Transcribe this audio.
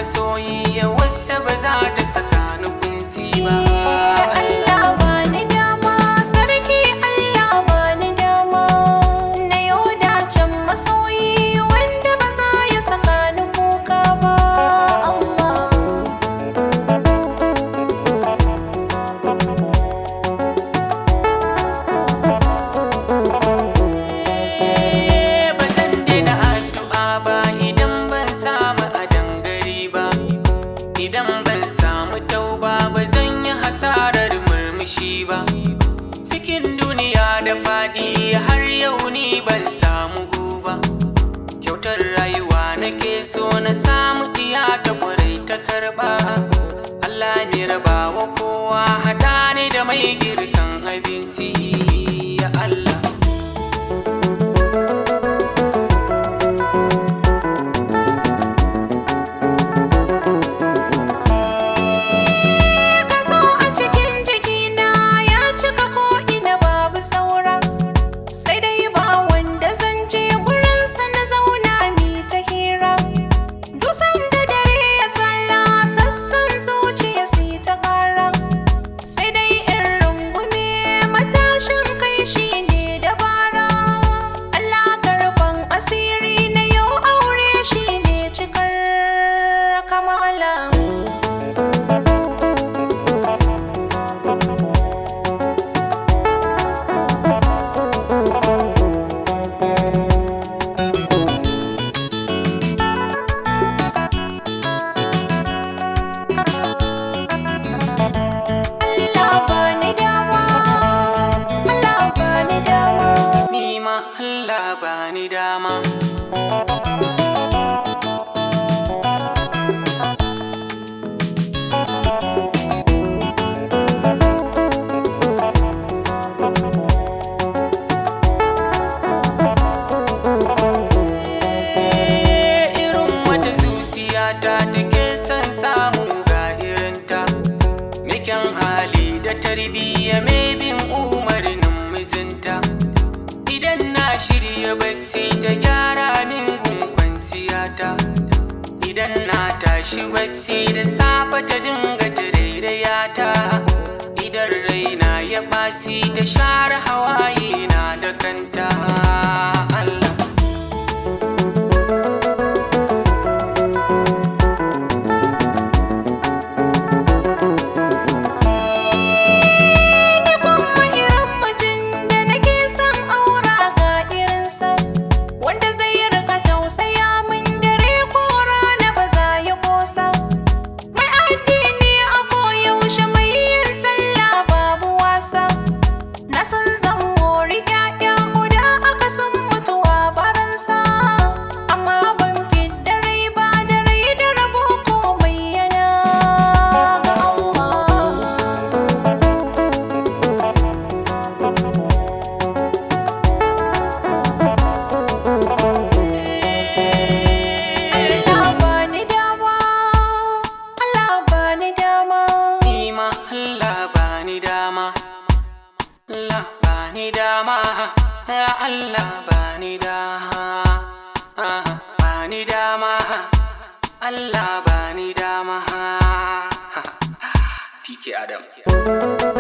Soyayya wacce ba za ta saka ni kunci ba. Allah bani dama, sarki Allah bani dama, na yau dacen masoyi wanda ba za ya saka ni kuka ba. Allah ba zan daina addu'a ba idan ban samu idan ban samu tauba ba zan yi hasarar murmushi ba. Cikin duniya da faɗi har yau ni ban samu guba. Kyautar rayuwa nake so na samu iya ta kwarai ta karɓa. Allah ne rabawa kowa, haɗa ni da mai girkan abinci, ya Allah. Allah bani dama. Irin wata zuciyata take son samu ga irinta, mai kyan hali da tarbiyya mai bin umarnin mijinta. Idan na shirya bacci ta gyara min gun kwanciyata, idan na tashi bacci da safe ta dinga tarairayata, idan raina ya ɓaci ta share hawaye na da kanta. Allah bani dama, ya Allah bani dama, bani dama, Allah bani dama. TK Adam.